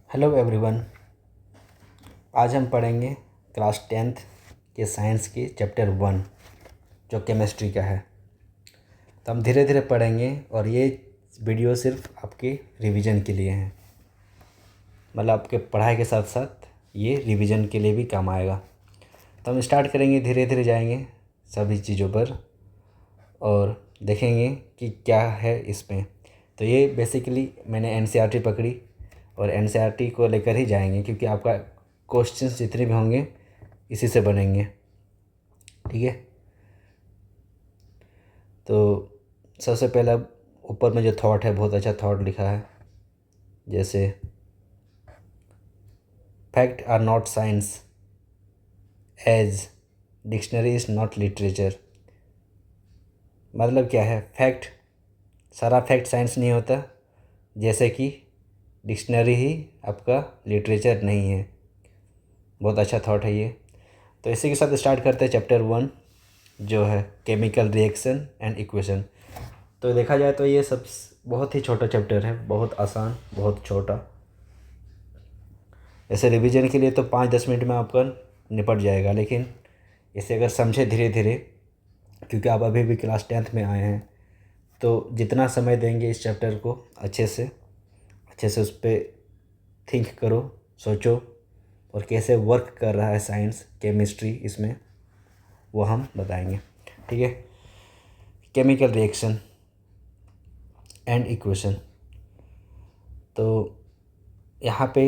Hello everyone. आज हम पढ़ेंगे क्लास 10th के साइंस के चैप्टर 1 जो केमिस्ट्री का है। तो हम धीरे धीरे पढ़ेंगे और ये वीडियो सिर्फ आपके रिवीजन के लिए है, मतलब आपके पढ़ाई के साथ साथ ये रिवीजन के लिए भी काम आएगा। तो हम स्टार्ट करेंगे, धीरे धीरे जाएंगे सभी चीज़ों पर और देखेंगे कि क्या है इसमें। तो ये बेसिकली मैंने एनसीईआरटी पकड़ी और एनसीईआरटी को लेकर ही जाएंगे, क्योंकि आपका क्वेश्चंस जितने भी होंगे इसी से बनेंगे। ठीक है, तो सबसे पहला ऊपर में जो थॉट है, बहुत अच्छा थॉट लिखा है, जैसे fact are not science as dictionary is not literature. मतलब क्या है, फैक्ट, सारा फैक्ट साइंस नहीं होता, जैसे कि डिक्शनरी ही आपका लिटरेचर नहीं है। बहुत अच्छा थॉट है ये। तो इसी के साथ स्टार्ट करते हैं चैप्टर 1 जो है केमिकल रिएक्शन एंड इक्वेशन। तो देखा जाए तो ये सब बहुत ही छोटा चैप्टर है, बहुत आसान, बहुत छोटा। ऐसे रिवीजन के लिए तो 5-10 मिनट में आपका निपट जाएगा, लेकिन इसे अगर समझे धीरे धीरे, क्योंकि आप अभी भी क्लास 10th में आए हैं, तो जितना समय देंगे इस चैप्टर को अच्छे से उस पर थिंक करो, सोचो, और कैसे वर्क कर रहा है साइंस केमिस्ट्री इसमें, वो हम बताएंगे। ठीक है, केमिकल रिएक्शन एंड इक्वेशन। तो यहाँ पे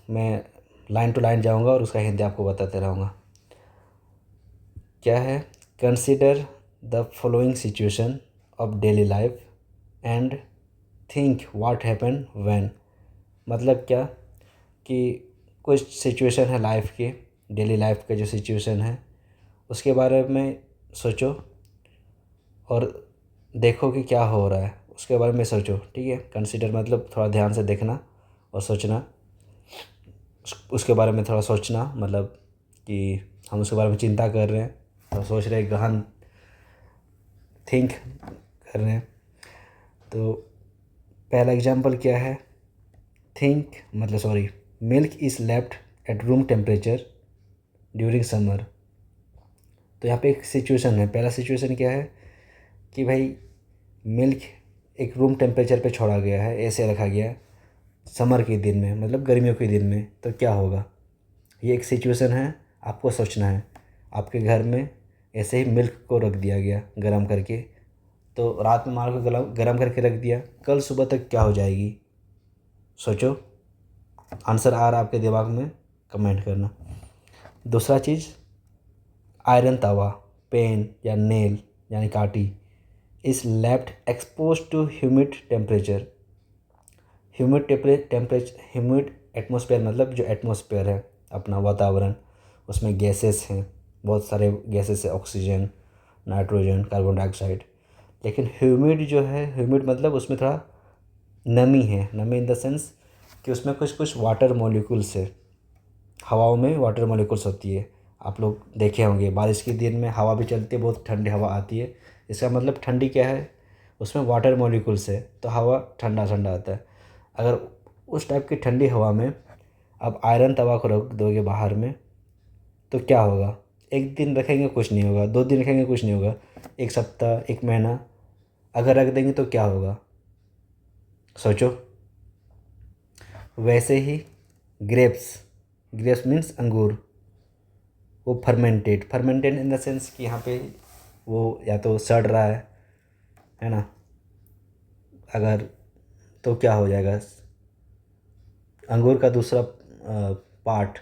मैं लाइन टू लाइन जाऊँगा और उसका हिंदी आपको बताते रहूँगा। क्या है, consider the following situation of daily life and think what happen when. मतलब क्या कि कुछ सिचुएशन है लाइफ के, डेली लाइफ का जो सिचुएशन है उसके बारे में सोचो और देखो कि क्या हो रहा है, उसके बारे में सोचो। ठीक है, कंसिडर मतलब थोड़ा ध्यान से देखना और सोचना, उसके बारे में थोड़ा सोचना, मतलब कि हम उसके बारे में चिंता कर रहे हैं और सोच रहे हैं, गहन थिंक कर रहे हैं। तो पहला एग्जांपल क्या है, थिंक मतलब sorry, milk is left at room temperature during summer. तो यहाँ पे एक सिचुएशन है, पहला सिचुएशन क्या है कि भाई मिल्क एक रूम टेम्परेचर पे छोड़ा गया है, ऐसे रखा गया है समर के दिन में, मतलब गर्मियों के दिन में, तो क्या होगा। ये एक सिचुएशन है, आपको सोचना है। आपके घर में ऐसे ही मिल्क को रख दिया गया गर्म करके, तो रात में मार को गर्म करके रख दिया, कल सुबह तक क्या हो जाएगी, सोचो। आंसर आ रहा आपके दिमाग में, कमेंट करना। दूसरा चीज़, आयरन तवा, पेन या नेल यानी काटी, is left expose to humid temperature. Humid atmosphere मतलब जो एटमॉस्फेयर है अपना वातावरण, उसमें गैसेस हैं, बहुत सारे गैसेस है, ऑक्सीजन, नाइट्रोजन, कार्बन डाइऑक्साइड। लेकिन ह्यूमिड जो है, ह्यूमिड मतलब उसमें थोड़ा नमी है, नमी इन द सेंस कि उसमें कुछ कुछ वाटर मॉलिक्यूल्स है। हवाओं में वाटर मॉलिक्यूल्स होती है, आप लोग देखे होंगे बारिश के दिन में हवा भी चलती है, बहुत ठंडी हवा आती है। इसका मतलब ठंडी क्या है, उसमें वाटर मॉलिक्यूल्स है, तो हवा ठंडा ठंडा आता है। अगर उस टाइप की ठंडी हवा में आप आयरन तवा को रख दोगे बाहर में, तो क्या होगा, एक दिन रखेंगे कुछ नहीं होगा, 2 दिन रखेंगे कुछ नहीं होगा, एक सप्ताह, एक महीना अगर रख देंगे तो क्या होगा, सोचो। वैसे ही ग्रेप्स, ग्रेप्स मीन्स अंगूर, वो फर्मेंटेड इन द सेंस कि यहाँ पे वो या तो सड़ रहा है ना, अगर, तो क्या हो जाएगा। अंगूर का दूसरा पार्ट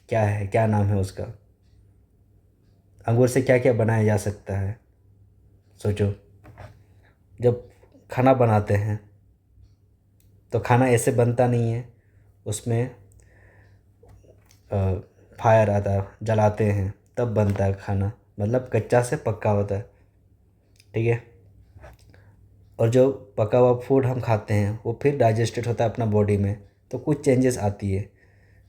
क्या है, क्या नाम है उसका, अंगूर से क्या क्या बनाया जा सकता है, सोचो। जब खाना बनाते हैं तो खाना ऐसे बनता नहीं है, उसमें फायर आता है, जलाते हैं तब बनता है खाना, मतलब कच्चा से पक्का होता है। ठीक है, और जो पका हुआ फूड हम खाते हैं वो फिर डाइजेस्टेड होता है अपना बॉडी में, तो कुछ चेंजेस आती है।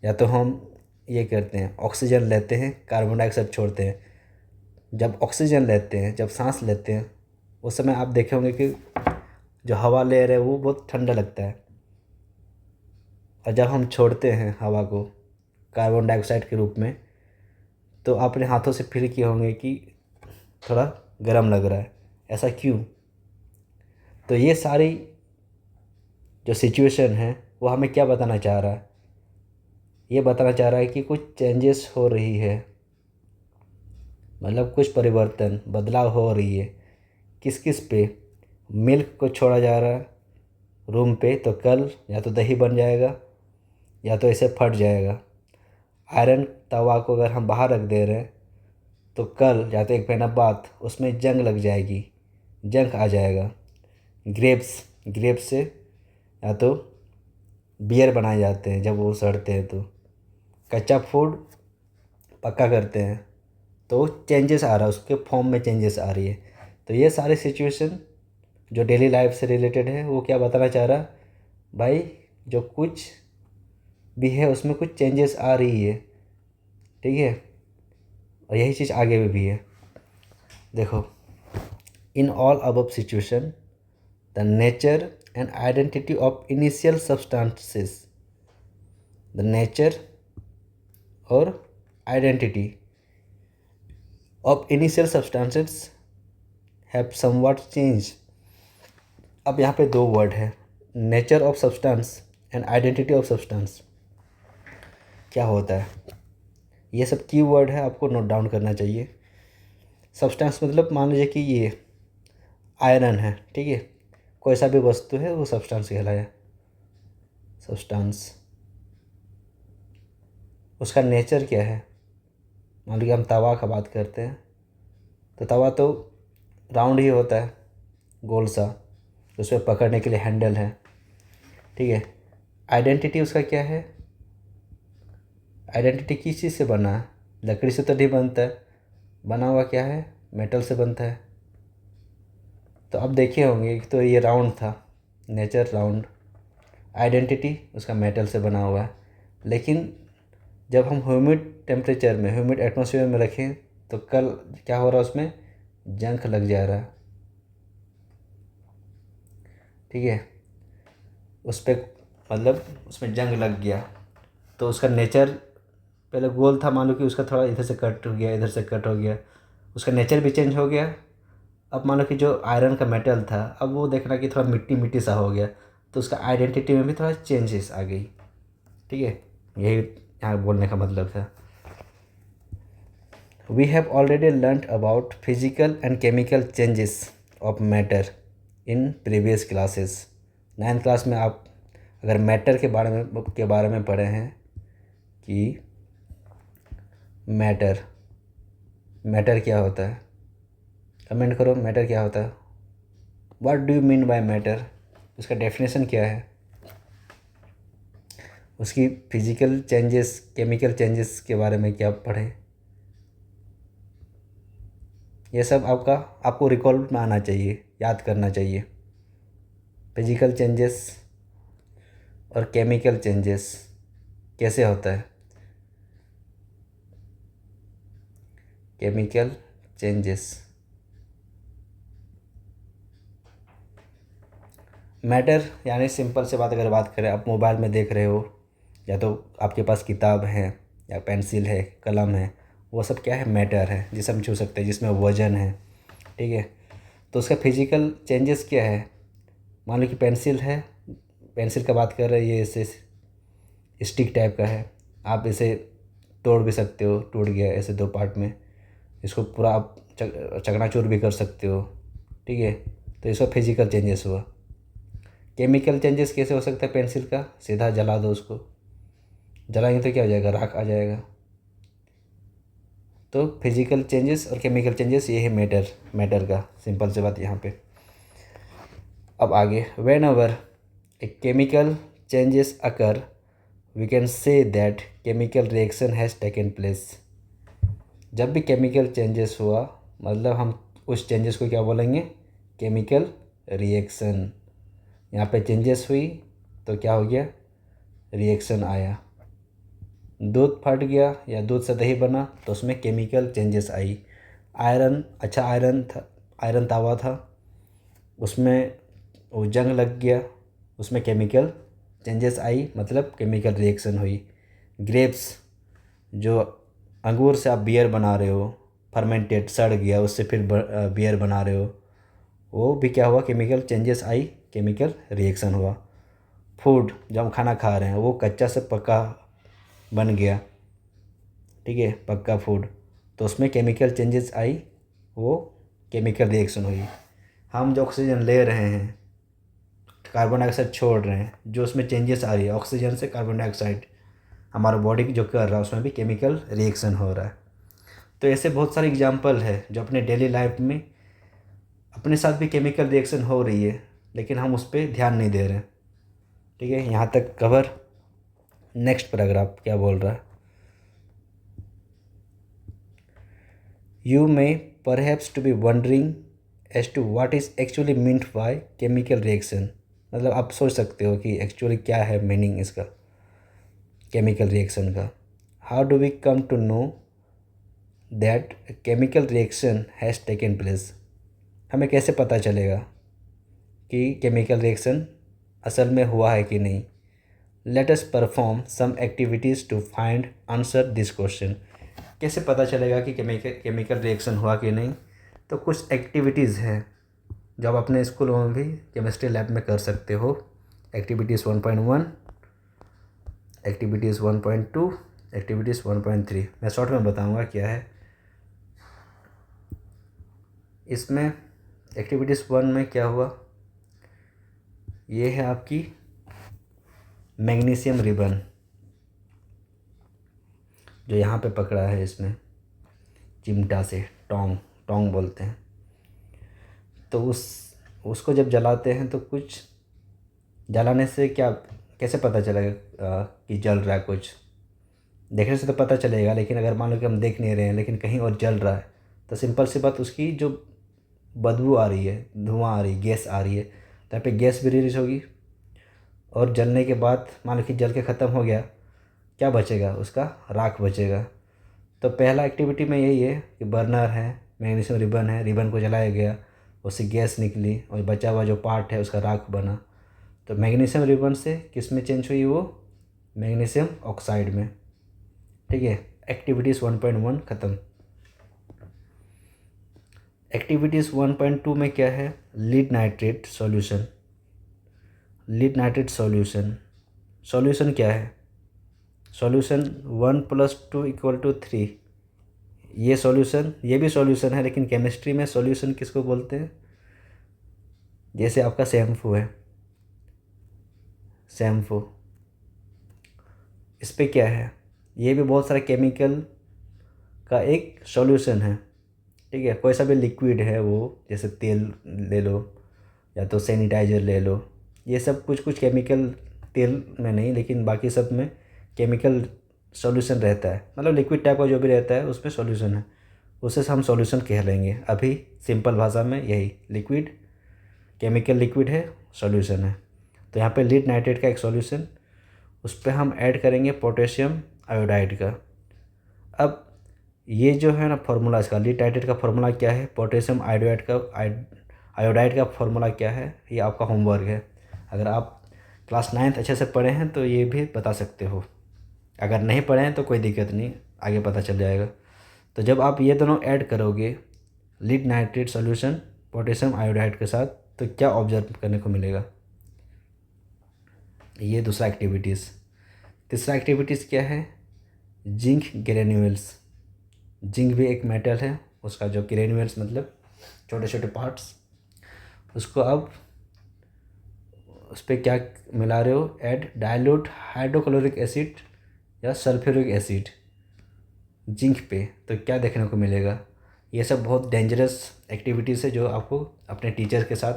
या तो हम ये करते हैं, ऑक्सीजन लेते हैं, कार्बन डाइऑक्साइड छोड़ते हैं। जब ऑक्सीजन लेते हैं, जब सांस लेते हैं, उस समय आप देखे होंगे कि जो हवा ले रहे हैं वो बहुत ठंडा लगता है। और जब हम छोड़ते हैं हवा को कार्बन डाइऑक्साइड के रूप में, तो आपने हाथों से फील किए होंगे कि थोड़ा गर्म लग रहा है। ऐसा क्यों? तो ये सारी जो सिचुएशन है वो हमें क्या बताना चाह रहा है? ये बताना चाह रहा है कि कुछ चेंजेस हो रही है, मतलब कुछ परिवर्तन बदलाव हो रही है। किस किस पे? मिल्क को छोड़ा जा रहा है रूम पे, तो कल या तो दही बन जाएगा या तो ऐसे फट जाएगा। आयरन तवा को अगर हम बाहर रख दे रहे हैं तो कल या तो एक महीना बाद उसमें जंग लग जाएगी, जंग आ जाएगा। ग्रेप्स से या तो बियर बनाए जाते हैं, जब वो सड़ते हैं तो कच्चा फूड पक्का करते हैं, तो चेंजेस आ रहा है, उसके फॉर्म में चेंजेस आ रही है। तो ये सारे सिचुएशन जो डेली लाइफ से रिलेटेड है वो क्या बताना चाह रहा है? भाई जो कुछ भी है उसमें कुछ चेंजेस आ रही है, ठीक है। और यही चीज़ आगे में भी है। देखो, in all above situation the nature and identity of initial substances, the nature और identity of initial substances have somewhat change. अब यहाँ पे दो वर्ड है, nature of substance and identity of substance. क्या होता है? ये सब की वर्ड है, आपको नोट डाउन करना चाहिए। सब्सटेंस मतलब मान लीजिए कि ये आयरन है, ठीक है। कोई सा भी वस्तु है वो सब्सटेंस कहलाया। सब्सटेंस, उसका नेचर क्या है? मान लीजिए हम तवा का बात करते हैं, तो तवा तो राउंड ही होता है, गोल सा, उसमें पकड़ने के लिए हैंडल है, ठीक है। आइडेंटिटी उसका क्या है? आइडेंटिटी किस चीज़ से बना है? लकड़ी से तो नहीं बनता है, बना हुआ क्या है? मेटल से बनता है। तो अब देखे होंगे कि तो ये राउंड था, नेचर राउंड, आइडेंटिटी उसका मेटल से बना हुआ है। लेकिन जब हम ह्यूमिड टेम्परेचर में, ह्यूमिड एटमॉस्फेयर में रखें तो कल क्या हो रहा है? उसमें जंग लग जा रहा है, ठीक है। उस पर मतलब उसमें जंग लग गया, तो उसका नेचर पहले गोल था, मान लो कि उसका थोड़ा इधर से कट हो गया, इधर से कट हो गया, उसका नेचर भी चेंज हो गया। अब मान लो कि जो आयरन का मेटल था, अब वो देखना कि थोड़ा मिट्टी मिट्टी सा हो गया, तो उसका आइडेंटिटी में भी थोड़ा चेंजेस आ गई, ठीक है। यही यहाँ बोलने का मतलब था। We have already learn about physical and chemical changes of matter in previous classes. 9th class में आप अगर मैटर के बारे में पढ़े हैं कि मैटर क्या होता है, कमेंट करो मैटर क्या होता है। What do you mean by matter? उसका डेफिनेशन क्या है? उसकी फिजिकल चेंजेस, केमिकल चेंजेस के बारे में क्या पढ़ें? ये सब आपको रिकॉल में आना चाहिए, याद करना चाहिए। फिजिकल चेंजेस और केमिकल चेंजेस कैसे होता है? केमिकल चेंजेस, मैटर यानी सिंपल से बात अगर बात करें, आप मोबाइल में देख रहे हो या तो आपके पास किताब है या पेंसिल है, कलम है, वो सब क्या है? मैटर है, जिसे हम छू सकते हैं, जिसमें वजन है, ठीक है। तो उसका फिजिकल चेंजेस क्या है? मान लो कि पेंसिल है, पेंसिल का बात कर रहे हैं, ये ऐसे स्टिक टाइप का है, आप इसे तोड़ भी सकते हो, टूट गया ऐसे 2 पार्ट में, इसको पूरा आप चकनाचूर भी कर सकते हो, ठीक है। तो इसका फिजिकल चेंजेस हुआ। केमिकल चेंजेस कैसे हो सकता है? पेंसिल का सीधा जला दो, उसको जलाएंगे तो क्या हो जाएगा? राख आ जाएगा। तो फिजिकल चेंजेस और केमिकल चेंजेस, ये है मैटर का सिंपल से बात यहाँ पे। अब आगे, whenever a chemical changes occur we can say that chemical reaction has taken place. जब भी केमिकल चेंजेस हुआ, मतलब हम उस चेंजेस को क्या बोलेंगे? Chemical reaction. यहाँ पे चेंजेस हुई तो क्या हो गया? रिएक्शन आया। दूध फट गया या दूध से दही बना तो उसमें केमिकल चेंजेस आई। आयरन था, आयरन तावा था, उसमें वो जंग लग गया, उसमें केमिकल चेंजेस आई मतलब केमिकल रिएक्शन हुई। ग्रेप्स, जो अंगूर से आप बियर बना रहे हो, फर्मेंटेड सड़ गया, उससे फिर बियर बना रहे हो, वो भी क्या हुआ, केमिकल चेंजेस आई, केमिकल रिएक्शन हुआ। फूड, जब हम खाना खा रहे हैं वो कच्चा से पक्का बन गया, ठीक है, पक्का फूड, तो उसमें केमिकल चेंजेस आई, वो केमिकल रिएक्शन हुई। हम जो ऑक्सीजन ले रहे हैं, कार्बन डाइऑक्साइड छोड़ रहे हैं, जो उसमें चेंजेस आ रही है ऑक्सीजन से कार्बन डाइऑक्साइड, हमारा बॉडी जो कर रहा है उसमें भी केमिकल रिएक्शन हो रहा है। तो ऐसे बहुत सारे एग्जांपल है जो अपने डेली लाइफ में अपने साथ भी केमिकल रिएक्शन हो रही है, लेकिन हम उस पर ध्यान नहीं दे रहे हैं, ठीक है। यहाँ तक कवर। नेक्स्ट पैराग्राफ क्या बोल रहा है, you may perhaps to be wondering as to what is actually meant by chemical reaction. मतलब आप सोच सकते हो कि एक्चुअली क्या है मीनिंग इसका, केमिकल रिएक्शन का। How do we come to know that chemical reaction has taken place. हमें कैसे पता चलेगा कि केमिकल रिएक्शन असल में हुआ है कि नहीं। Let us perform some activities to find answer this question. कैसे पता चलेगा कि केमिकल रिएक्शन हुआ कि नहीं। तो कुछ एक्टिविटीज़ हैं जो आप अपने स्कूलों में भी केमिस्ट्री लैब में कर सकते हो। Activities 1.1, activities 1.2, activities 1.3। मैं शॉर्ट में बताऊंगा क्या है इसमें। एक्टिविटीज़ 1 में क्या हुआ, ये है आपकी मैग्नीशियम रिबन, जो यहाँ पे पकड़ा है इसमें चिमटा से, टोंग बोलते हैं। तो उसको जब जलाते हैं तो कुछ जलाने से क्या, कैसे पता चलेगा कि जल रहा है। कुछ देखने से तो पता चलेगा, लेकिन अगर मान लो कि हम देख नहीं रहे हैं लेकिन कहीं और जल रहा है, तो सिंपल सी बात, उसकी जो बदबू आ रही है, धुआं आ रही है, गैस आ रही है, तो यहाँ पे गैस भी रिलीज होगी। और जलने के बाद मान लो कि जल के ख़त्म हो गया, क्या बचेगा, उसका राख बचेगा। तो पहला एक्टिविटी में यही है कि बर्नर है, मैग्नीशियम रिबन है, रिबन को जलाया गया, उससे गैस निकली और बचा हुआ जो पार्ट है उसका राख बना। तो मैग्नीशियम रिबन से किस में चेंज हुई, वो मैग्नीशियम ऑक्साइड में, ठीक है। एक्टिविटीज़ 1.1 ख़त्म। एक्टिविटीज़ 1.2 में क्या है, lead nitrate solution. Lead nitrate solution क्या है, सॉल्यूशन 1 + 2 = 3। ये सॉल्यूशन, ये भी सॉल्यूशन है, लेकिन केमिस्ट्री में सॉल्यूशन किसको बोलते हैं, जैसे आपका शैम्पू है, शैम्पू, इस पे क्या है, ये भी बहुत सारे केमिकल का एक सॉल्यूशन है, ठीक है। कोई सा भी लिक्विड है वो, जैसे तेल ले लो या तो सैनिटाइज़र ले लो, ये सब कुछ कुछ केमिकल, तेल में नहीं लेकिन बाकी सब में केमिकल सॉल्यूशन रहता है। मतलब लिक्विड टाइप का जो भी रहता है उसमें सॉल्यूशन है, उसे हम सॉल्यूशन कह लेंगे अभी सिंपल भाषा में। यही लिक्विड, केमिकल लिक्विड है, सॉल्यूशन है। तो यहाँ पे लीड नाइट्रेट का एक सॉल्यूशन, उस पर हम ऐड करेंगे पोटेशियम आयोडाइड का। अब ये जो है ना फार्मूला इसका, लीड नाइट्रेट का फार्मूला क्या है, पोटेशियम आयोडाइड का फार्मूला क्या है, ये आपका होमवर्क है। अगर आप क्लास 9th अच्छे से पढ़े हैं तो ये भी बता सकते हो, अगर नहीं पढ़े हैं तो कोई दिक्कत नहीं, आगे पता चल जाएगा। तो जब आप ये दोनों ऐड करोगे, lead nitrate solution potassium iodide के साथ, तो क्या ऑब्जर्व करने को मिलेगा, ये दूसरा एक्टिविटीज़। तीसरा एक्टिविटीज़ क्या है, जिंक ग्रेन्यूल्स। जिंक भी एक मेटल है, उसका जो ग्रेन्यूल्स मतलब छोटे छोटे पार्ट्स, उसको अब उस पर क्या मिला रहे हो, ऐड डाइल्यूट हाइड्रोक्लोरिक एसिड या सल्फ्यूरिक एसिड जिंक पे, तो क्या देखने को मिलेगा। ये सब बहुत डेंजरस एक्टिविटीज़ है जो आपको अपने टीचर के साथ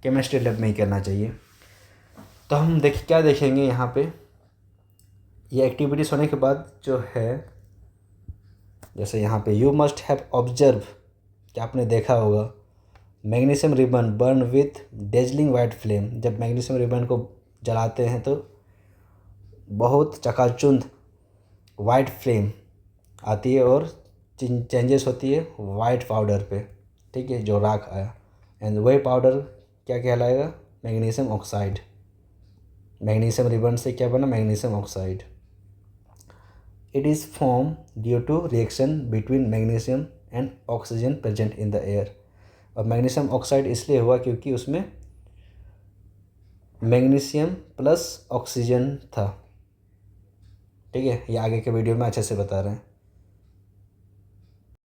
केमिस्ट्री लैब में ही करना चाहिए। तो हम क्या देखेंगे यहाँ पे, ये एक्टिविटीज़ होने के बाद जो है, जैसे यहाँ पे यू मस्ट हैव ऑब्जर्व, क्या आपने देखा होगा, magnesium ribbon burn with dazzling white flame. जब मैग्नीशियम रिबन को जलाते हैं तो बहुत चकाचौंध वाइट फ्लेम आती है और चेंजेस होती है वाइट पाउडर पे, ठीक है, जो राख आया, एंड वही पाउडर क्या कहलाएगा, मैग्नीशियम ऑक्साइड। मैग्नीशियम रिबन से क्या बना, magnesium oxide. It is form due to reaction between magnesium and oxygen present in the air. और मैग्नीशियम ऑक्साइड इसलिए हुआ क्योंकि उसमें मैग्नीशियम प्लस ऑक्सीजन था। ठीक है, ये आगे के वीडियो में अच्छे से बता रहे हैं।